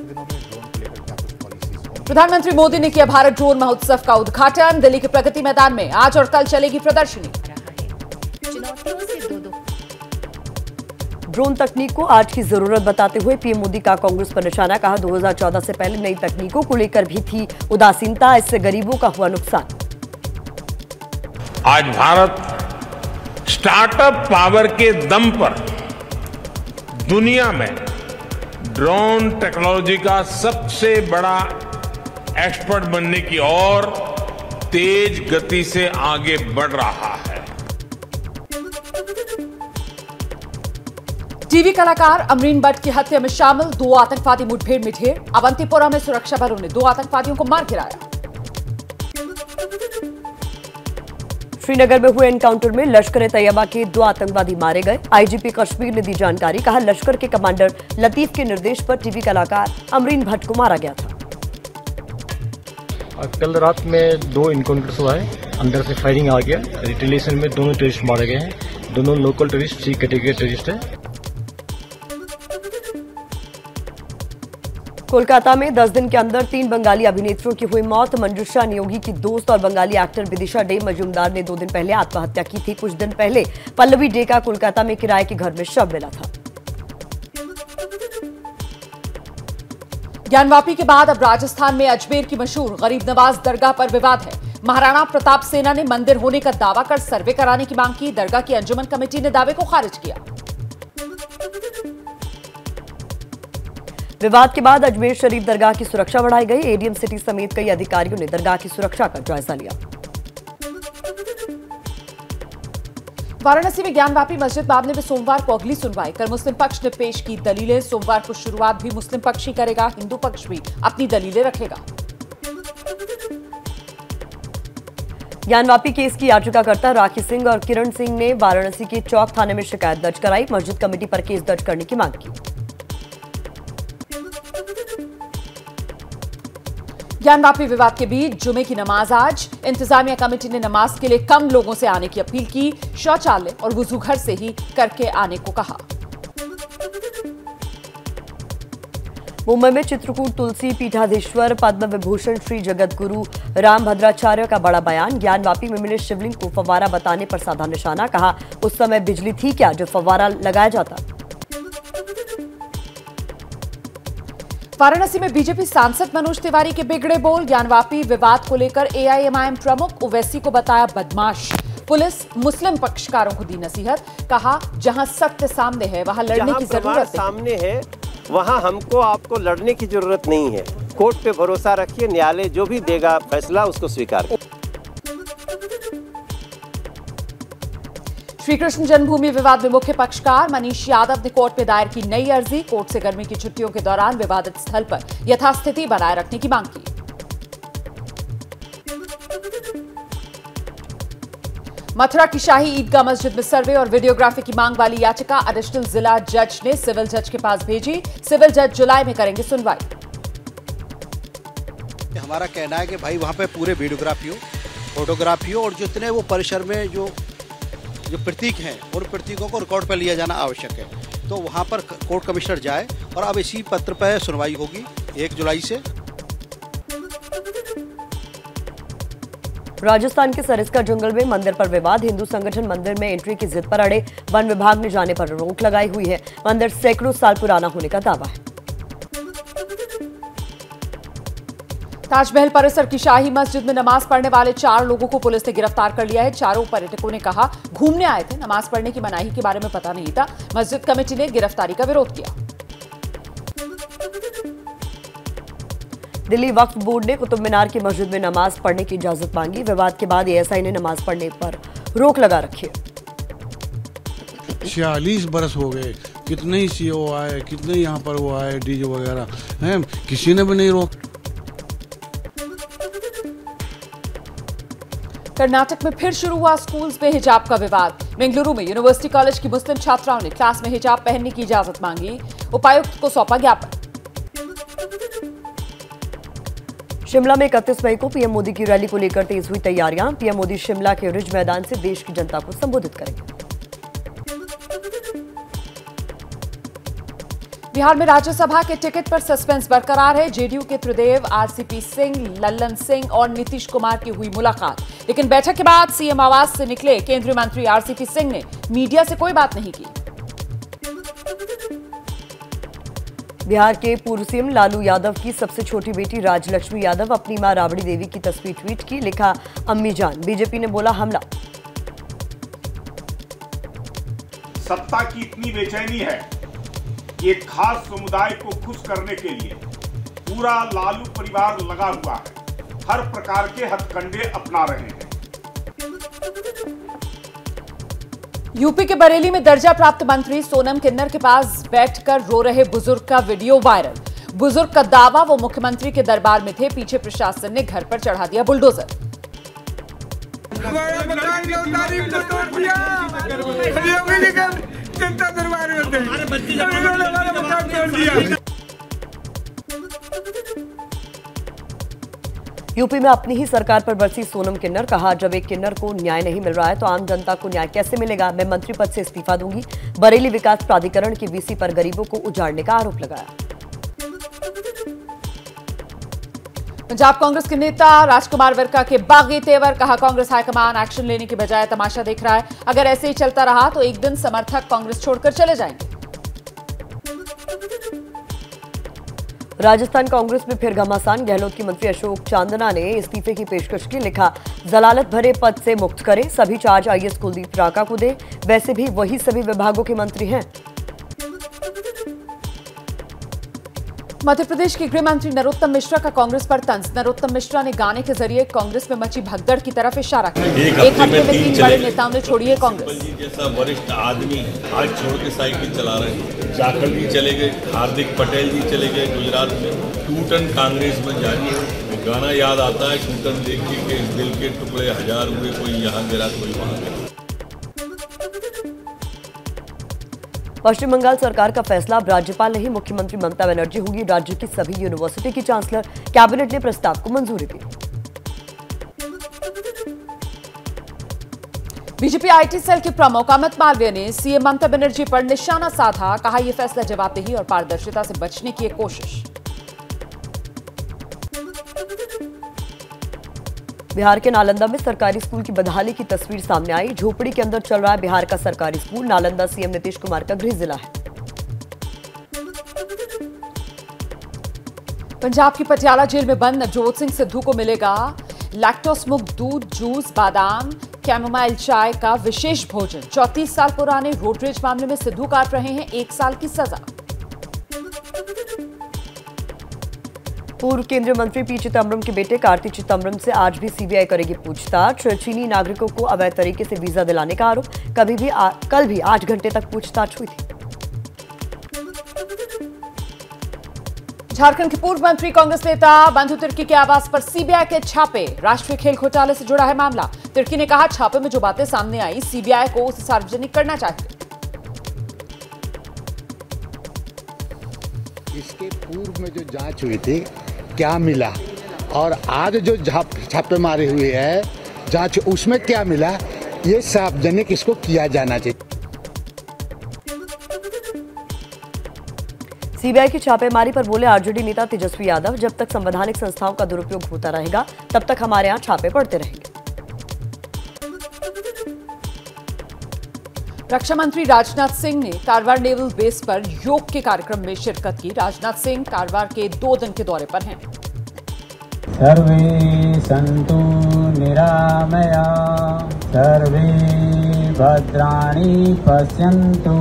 दिनों में ड्रोन को लेकर क्या कुछ पॉलिसीज? प्रधानमंत्री मोदी ने किया भारत ड्रोन महोत्सव का उद्घाटन। दिल्ली के प्रगति मैदान में आज और कल चलेगी प्रदर्शनी। ड्रोन तकनीक को आज की जरूरत बताते हुए पीएम मोदी का कांग्रेस पर निशाना। कहा 2014 से पहले नई तकनीकों को लेकर भी थी उदासीनता, इससे गरीबों का हुआ नुकसान। आज भारत स्टार्टअप पावर के दम पर दुनिया में ड्रोन टेक्नोलॉजी का सबसे बड़ा एक्सपर्ट बनने की ओर तेज गति से आगे बढ़ रहा है। टीवी कलाकार अमरीन भट्ट की हत्या में शामिल 2 आतंकवादी मुठभेड़ में ढेर। अवंतीपोरा में सुरक्षा बलों ने 2 आतंकवादियों को मार गिराया। श्रीनगर में हुए एनकाउंटर में लश्कर-ए-तैयबा के 2 आतंकवादी मारे गए। आईजीपी कश्मीर ने दी जानकारी। कहा लश्कर के कमांडर लतीफ के निर्देश पर टीवी कलाकार अमरीन भट्ट को मारा गया था। कल रात में 2 इनकाउंटर्स हुआ है, अंदर से फायरिंग आ गया। रिटेलिएशन में दोनों टेररिस्ट मारे गए हैं। दोनों लोकल टेररिस्ट, सी कैटेगरी टेररिस्ट है। कोलकाता में 10 दिन के अंदर 3 बंगाली अभिनेत्रियों की हुई मौत। मंजूषा नियोगी की दोस्त और बंगाली एक्टर विदिशा डे मजूमदार ने 2 दिन पहले आत्महत्या की थी। कुछ दिन पहले पल्लवी डे का कोलकाता में किराए के घर में शव मिला था। ज्ञानवापी के बाद अब राजस्थान में अजमेर की मशहूर गरीब नवाज दरगाह पर विवाद है। महाराणा प्रताप सेना ने मंदिर होने का दावा कर सर्वे कराने की मांग की। दरगाह की अंजुमन कमेटी ने दावे को खारिज किया। विवाद के बाद अजमेर शरीफ दरगाह की सुरक्षा बढ़ाई गई। एडीएम सिटी समेत कई अधिकारियों ने दरगाह की सुरक्षा का जायजा लिया। वाराणसी में ज्ञानवापी मस्जिद मामले में सोमवार को अगली सुनवाई। कल मुस्लिम पक्ष ने पेश की दलीलें। सोमवार को शुरुआत भी मुस्लिम पक्ष ही करेगा, हिंदू पक्ष भी अपनी दलीलें रखेगा। ज्ञानवापी केस की याचिकाकर्ता राखी सिंह और किरण सिंह ने वाराणसी के चौक थाने में शिकायत दर्ज कराई। मस्जिद कमेटी पर केस दर्ज करने की मांग की। ज्ञानवापी विवाद के बीच जुमे की नमाज आज। इंतजामिया कमेटी ने नमाज के लिए कम लोगों से आने की अपील की। शौचालय और वुजू घर से ही करके आने को कहा। मुंबई में चित्रकूट तुलसी पीठाधीश्वर पद्म विभूषण श्री जगतगुरु रामभद्राचार्य का बड़ा बयान। ज्ञानवापी में मिले शिवलिंग को फव्वारा बताने पर साधा निशाना। कहा उस समय बिजली थी क्या जो फव्वारा लगाया जाता। वाराणसी में बीजेपी सांसद मनोज तिवारी के बिगड़े बोल। ज्ञानवापी विवाद को लेकर एआईएमआईएम प्रमुख ओवैसी को बताया बदमाश। पुलिस मुस्लिम पक्षकारों को दी नसीहत। कहा जहां सत्य सामने है वहां लड़ने की जरूरत सामने है, वहां हमको आपको लड़ने की जरूरत नहीं है। कोर्ट पे भरोसा रखिए, न्यायालय जो भी देगा फैसला उसको स्वीकार करें। श्रीकृष्ण जन्मभूमि विवाद में मुख्य पक्षकार मनीष यादव ने कोर्ट में दायर की नई अर्जी। कोर्ट से गर्मी की छुट्टियों के दौरान विवादित स्थल पर यथास्थिति बनाए रखने की मांग की। मथुरा की शाही ईदगाह मस्जिद में सर्वे और वीडियोग्राफी की मांग वाली याचिका एडिशनल जिला जज ने सिविल जज के पास भेजी। सिविल जज जुलाई में करेंगे सुनवाई। हमारा कहना है कि भाई वहां पे पूरे वीडियोग्राफी हो, फोटोग्राफी हो और जितने वो परिसर में जो प्रतीक हैं उन प्रतीकों को रिकॉर्ड पर लिया जाना आवश्यक है। तो वहां पर कोर्ट कमिश्नर जाए और अब इसी पत्र पर सुनवाई होगी 1 जुलाई से। राजस्थान के सरिस्का जंगल में मंदिर पर विवाद। हिंदू संगठन मंदिर में एंट्री की जिद पर अड़े। वन विभाग ने जाने पर रोक लगाई हुई है। मंदिर सैकड़ों साल पुराना होने का दावा है। ताजमहल परिसर की शाही मस्जिद में नमाज पढ़ने वाले 4 लोगों को पुलिस ने गिरफ्तार कर लिया है। चारों पर्यटकों ने कहा घूमने आए थे, नमाज पढ़ने की मनाही के बारे में पता नहीं था। मस्जिद कमेटी ने गिरफ्तारी का विरोध किया। दिल्ली वक्फ बोर्ड ने कुतुब मीनार की मस्जिद में नमाज पढ़ने की इजाजत मांगी। विवाद के बाद एएसआई ने नमाज पढ़ने पर रोक लगा रखी है। 46 बरस हो गए, कितने ही सीओ आए, कितने यहाँ पर वो आए डीजे वगैरह हैं, किसी ने भी नहीं रोक। कर्नाटक में फिर शुरू हुआ स्कूल्स में हिजाब का विवाद। बेंगलुरु में यूनिवर्सिटी कॉलेज की मुस्लिम छात्राओं ने क्लास में हिजाब पहनने की इजाजत मांगी। उपायुक्त को सौंपा ज्ञापन। शिमला में 31 मई को पीएम मोदी की रैली को लेकर तेज हुई तैयारियां। पीएम मोदी शिमला के रिज मैदान से देश की जनता को संबोधित करेंगे। बिहार में राज्यसभा के टिकट पर सस्पेंस बरकरार है। जेडीयू के त्रिदेव, आरसीपी सिंह, लल्लन सिंह और नीतीश कुमार की हुई मुलाकात, लेकिन बैठक के बाद सीएम आवास से निकले केंद्रीय मंत्री आरसीपी सिंह ने मीडिया से कोई बात नहीं की। बिहार के पूर्व सीएम लालू यादव की सबसे छोटी बेटी राजलक्ष्मी यादव अपनी मां राबड़ी देवी की तस्वीर ट्वीट की, लिखा, अम्मी जान, बीजेपी ने बोला हमला। सत्ता की इतनी बेचैनी है कि एक खास समुदाय को खुश करने के लिए पूरा लालू परिवार लगा हुआ है, हर प्रकार के हथकंडे अपना रहे हैं। यूपी के बरेली में दर्जा प्राप्त मंत्री सोनम किन्नर के पास बैठकर रो रहे बुजुर्ग का वीडियो वायरल। बुजुर्ग का दावा, वो मुख्यमंत्री के दरबार में थे, पीछे प्रशासन ने घर पर चढ़ा दिया बुलडोजर। यूपी में अपनी ही सरकार पर बरसी सोनम किन्नर, कहा, जब एक किन्नर को न्याय नहीं मिल रहा है तो आम जनता को न्याय कैसे मिलेगा। मैं मंत्री पद से इस्तीफा दूंगी। बरेली विकास प्राधिकरण की वीसी पर गरीबों को उजाड़ने का आरोप लगाया। पंजाब कांग्रेस के नेता राजकुमार विरका के बागी तेवर, कहा, कांग्रेस हाईकमान एक्शन लेने के बजाय तमाशा देख रहा है। अगर ऐसे ही चलता रहा तो एक दिन समर्थक कांग्रेस छोड़कर चले जाएंगे। राजस्थान कांग्रेस में फिर घमासान, गहलोत की मंत्री अशोक चांदना ने इस्तीफे की पेशकश की, लिखा, जलालत भरे पद से मुक्त करें, सभी चार्ज आईएएस कुलदीप राका को दे, वैसे भी वही सभी विभागों के मंत्री हैं। मध्य प्रदेश के गृह मंत्री नरोत्तम मिश्रा का कांग्रेस पर तंज। नरोत्तम मिश्रा ने गाने के जरिए कांग्रेस में मची भगदड़ की तरफ इशारा किया। एक हफ्ते में 3 बड़े नेताओं ने छोड़ी है कांग्रेस। जैसा वरिष्ठ आदमी आज छोड़ के साइकिल चला रहे हैं। जाखड़ जी चले गए, हार्दिक पटेल जी चले गए गुजरात में, टूटन कांग्रेस में जारी है। गाना याद आता है, टूटन देख के दिल के टुकड़े हजार हुए, कोई यहाँ गिरा कोई वहां गिरा। पश्चिम बंगाल सरकार का फैसला, अब राज्यपाल नहीं मुख्यमंत्री ममता बनर्जी होगी राज्य की सभी यूनिवर्सिटी की चांसलर। कैबिनेट ने प्रस्ताव को मंजूरी दी। बीजेपी आईटी सेल के प्रमुख अमित मालवीय ने सीएम ममता बनर्जी पर निशाना साधा, कहा, यह फैसला जवाबदेही और पारदर्शिता से बचने की एक कोशिश। बिहार के नालंदा में सरकारी स्कूल की बदहाली की तस्वीर सामने आई। झोपड़ी के अंदर चल रहा है बिहार का सरकारी स्कूल। नालंदा सीएम नीतीश कुमार का गृह जिला है। पंजाब की पटियाला जेल में बंद नवजोत सिंह सिद्धू को मिलेगा लैक्टोस मुक्त दूध, जूस, बादाम, कैमोमाइल चाय का विशेष भोजन। 34 साल पुराने रोड रेज मामले में सिद्धू काट रहे हैं 1 साल की सजा। पूर्व केंद्रीय मंत्री पी चिदम्बरम के बेटे कार्ति चिदम्बरम से आज भी सीबीआई करेगी पूछताछ। चीनी नागरिकों को अवैध तरीके से वीजा दिलाने का आरोप। कल भी 8 घंटे तक पूछताछ हुई थी। झारखंड के पूर्व मंत्री कांग्रेस नेता बंधु तिर्की के आवास पर सीबीआई के छापे। राष्ट्रीय खेल घोटाले से जुड़ा है मामला। तिर्की ने कहा, छापे में जो बातें सामने आई सीबीआई को उसे सार्वजनिक करना चाहिए। इसके पूर्व में जो जांच हुई थी क्या मिला, और आज जो छापेमारी हुई है जांच, उसमें क्या मिला, ये सार्वजनिक इसको किया जाना चाहिए। सीबीआई की छापेमारी पर बोले आरजेडी नेता तेजस्वी यादव, जब तक संवैधानिक संस्थाओं का दुरुपयोग होता रहेगा तब तक हमारे यहां छापे पड़ते रहेंगे। रक्षा मंत्री राजनाथ सिंह ने कारवार नेवल बेस पर योग के कार्यक्रम में शिरकत की। राजनाथ सिंह कारवार के 2 दिन के दौरे पर हैं। सर्वे सन्तु निरामया, सर्वे भद्राणि पश्यन्तु।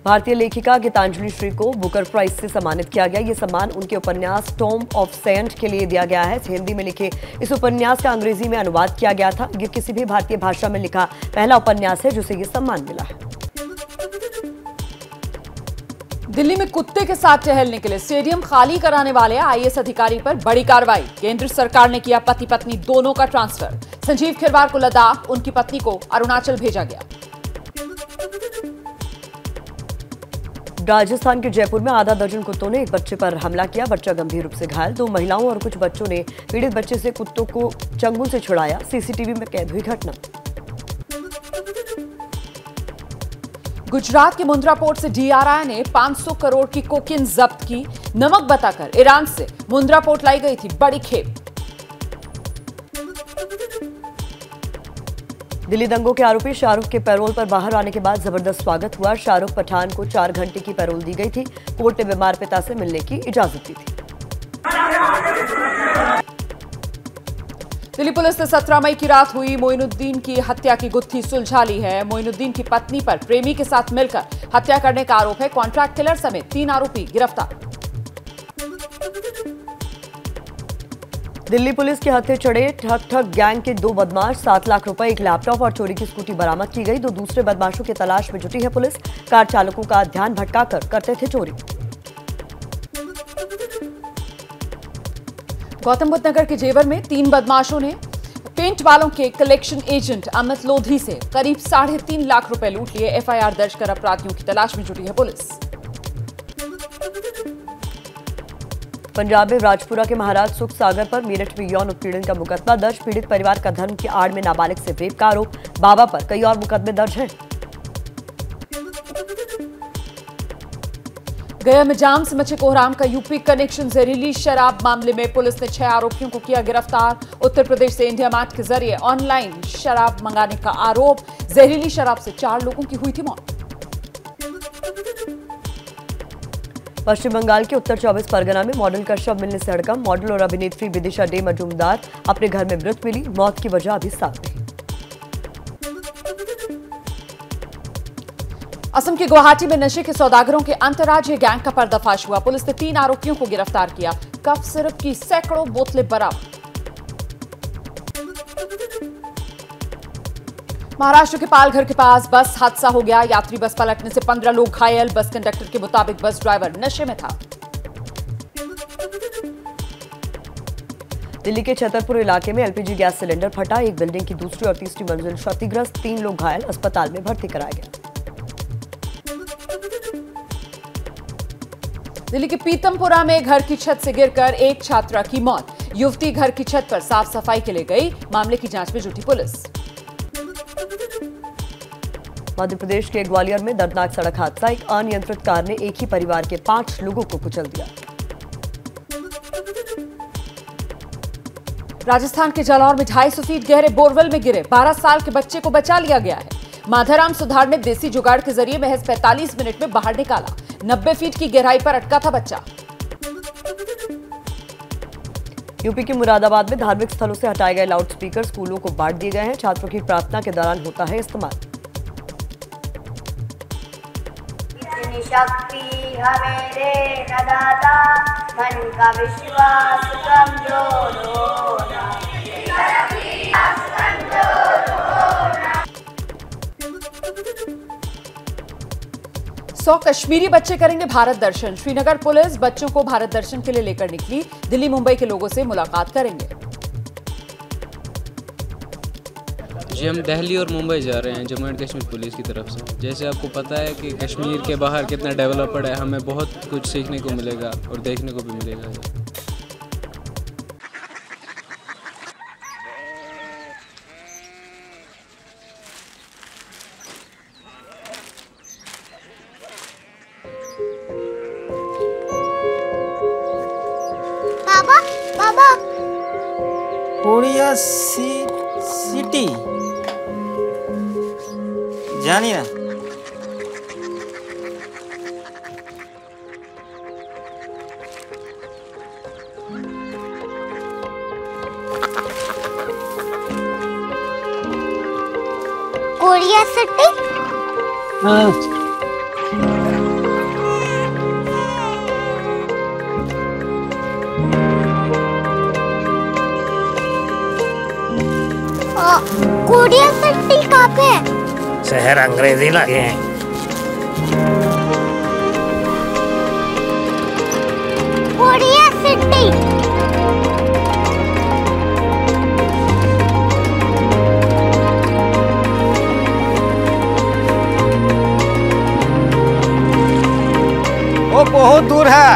भारतीय लेखिका गीतांजलि श्री को बुकर प्राइज से सम्मानित किया गया। ये सम्मान उनके उपन्यास टॉम ऑफ सेंट के लिए दिया गया है। हिंदी में लिखे इस उपन्यास का अंग्रेजी में अनुवाद किया गया था। ये किसी भी भारतीय भाषा में लिखा पहला उपन्यास है जिसे ये सम्मान मिला है। दिल्ली में कुत्ते के साथ टहलने के लिए स्टेडियम खाली कराने वाले आईएएस अधिकारी पर बड़ी कार्रवाई। केंद्र सरकार ने किया पति पत्नी दोनों का ट्रांसफर। संजीव खिरवार को लद्दाख, उनकी पत्नी को अरुणाचल भेजा गया। राजस्थान के जयपुर में आधा दर्जन कुत्तों ने एक बच्चे पर हमला किया। बच्चा गंभीर रूप से घायल। 2 महिलाओं और कुछ बच्चों ने पीड़ित बच्चे से कुत्तों को चंगुल से छुड़ाया। सीसीटीवी में कैद हुई घटना। गुजरात के मुंद्रा पोर्ट से डीआरआई ने 500 करोड़ की कोकीन जब्त की। नमक बताकर ईरान से मुंद्रा पोर्ट लाई गई थी बड़ी खेप। दिल्ली दंगों के आरोपी शाहरुख के पैरोल पर बाहर आने के बाद जबरदस्त स्वागत हुआ। शाहरुख पठान को 4 घंटे की पैरोल दी गई थी। कोर्ट ने बीमार पिता से मिलने की इजाजत दी थी। दिल्ली पुलिस ने 17 मई की रात हुई मोइनुद्दीन की हत्या की गुत्थी सुलझा ली है। मोइनुद्दीन की पत्नी पर प्रेमी के साथ मिलकर हत्या करने का आरोप है। कॉन्ट्रैक्ट किलर समेत 3 आरोपी गिरफ्तार। दिल्ली पुलिस के हत्थे चढ़े ठग ठग गैंग के 2 बदमाश, 7 लाख रुपए, 1 लैपटॉप और चोरी की स्कूटी बरामद की गई। 2 दूसरे बदमाशों की तलाश में जुटी है पुलिस। कार चालकों का ध्यान भटकाकर करते थे चोरी। गौतम बुद्ध नगर के जेवर में 3 बदमाशों ने पेंट वालों के कलेक्शन एजेंट अमित लोधी से करीब 3.5 लाख रुपए लूट लिए। एफआईआर दर्ज कर अपराधियों की तलाश में जुटी है पुलिस। पंजाब में राजपुरा के महाराज सुख सागर पर मेरठ में यौन उत्पीड़न का मुकदमा दर्ज। पीड़ित परिवार का धर्म की आड़ में नाबालिग से रेप का आरोप। बाबा पर कई और मुकदमे दर्ज हैं। गया में जाम से मचे कोहराम का यूपी कनेक्शन। जहरीली शराब मामले में पुलिस ने 6 आरोपियों को किया गिरफ्तार। उत्तर प्रदेश से इंडिया मार्ट के जरिए ऑनलाइन शराब मंगाने का आरोप। जहरीली शराब से 4 लोगों की हुई थी मौत। पश्चिम बंगाल के उत्तर 24 परगना में मॉडल का शव मिलने से हड़कंप। मॉडल और अभिनेत्री विदिशा डे मजूमदार अपने घर में मृत मिली। मौत की वजह अभी साफ नहीं। असम के गुवाहाटी में नशे के सौदागरों के अंतर्राज्यीय गैंग का पर्दाफाश हुआ। पुलिस ने 3 आरोपियों को गिरफ्तार किया। कफ सिरप की सैकड़ों बोतलें बरामद। महाराष्ट्र के पालघर के पास बस हादसा हो गया। यात्री बस पलटने से 15 लोग घायल। बस कंडक्टर के मुताबिक बस ड्राइवर नशे में था। दिल्ली के छतरपुर इलाके में एलपीजी गैस सिलेंडर फटा। एक बिल्डिंग की दूसरी और तीसरी मंजिल क्षतिग्रस्त। 3 लोग घायल, अस्पताल में भर्ती कराया गया। दिल्ली के पीतमपुरा में घर की छत से गिरकर एक छात्रा की मौत। युवती घर की छत पर साफ सफाई के लिए गई। मामले की जांच में जुटी पुलिस। मध्य प्रदेश के ग्वालियर में दर्दनाक सड़क हादसा। एक अनियंत्रित कार ने एक ही परिवार के 5 लोगों को कुचल दिया। राजस्थान के जालौर में 250 फीट गहरे बोरवेल में गिरे 12 साल के बच्चे को बचा लिया गया है। माधवराम सुधार ने देसी जुगाड़ के जरिए महज 45 मिनट में बाहर निकाला। 90 फीट की गहराई पर अटका था बच्चा। यूपी के मुरादाबाद में धार्मिक स्थलों से हटाए गए लाउडस्पीकर स्कूलों को बांट दिए गए हैं। छात्रों की प्रार्थना के दौरान होता है इस्तेमाल। शक्ति हमें दे न दाता, मन का विश्वास कमजोर होना। 100 कश्मीरी बच्चे करेंगे भारत दर्शन। श्रीनगर पुलिस बच्चों को भारत दर्शन के लिए लेकर निकली। दिल्ली मुंबई के लोगों से मुलाकात करेंगे। जी हम दिल्ली और मुंबई जा रहे हैं जम्मू एंड कश्मीर पुलिस की तरफ से। जैसे आपको पता है कि कश्मीर के बाहर कितना डेवलप्ड है, हमें बहुत कुछ सीखने को मिलेगा और देखने को भी मिलेगा। बाबा बाबा कोरिया सिटी जानिए ना। कोरिया सिटी कोरिया सिटी कहाँ पे है? शहर अंग्रेजी लगे हैं। कोरिया सिटी वो बहुत दूर है।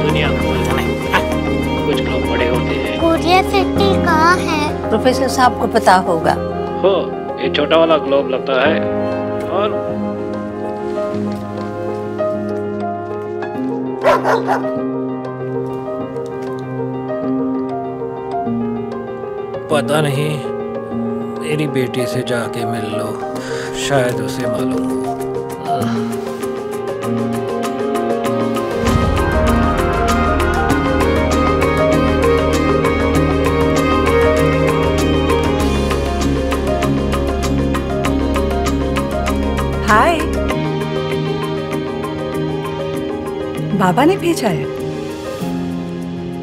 दुनिया को नहीं, कुछ लोग बड़े होते हैं। क्यूरियोसिटी कहाँ है? प्रोफेसर साहब को पता होगा। हो, ये छोटा वाला ग्लोब लगता है और पता नहीं, मेरी बेटी से जाके मिल लो, शायद उसे मालूम हो। हाय, बाबा ने भेजा है।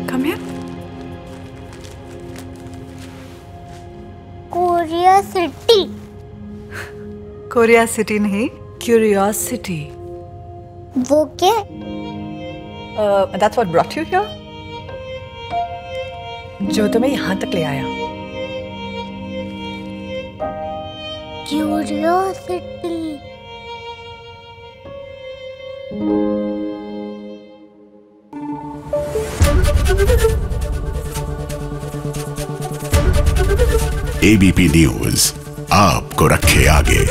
Come here. क्यूरियोसिटी। क्यूरियोसिटी नहीं, क्यूरियोसिटी। वो क्या? That's what brought you here? जो तुम्हें यहाँ तक ले आया। क्यूरियोसिटी। एबीपी न्यूज आपको रखे आगे।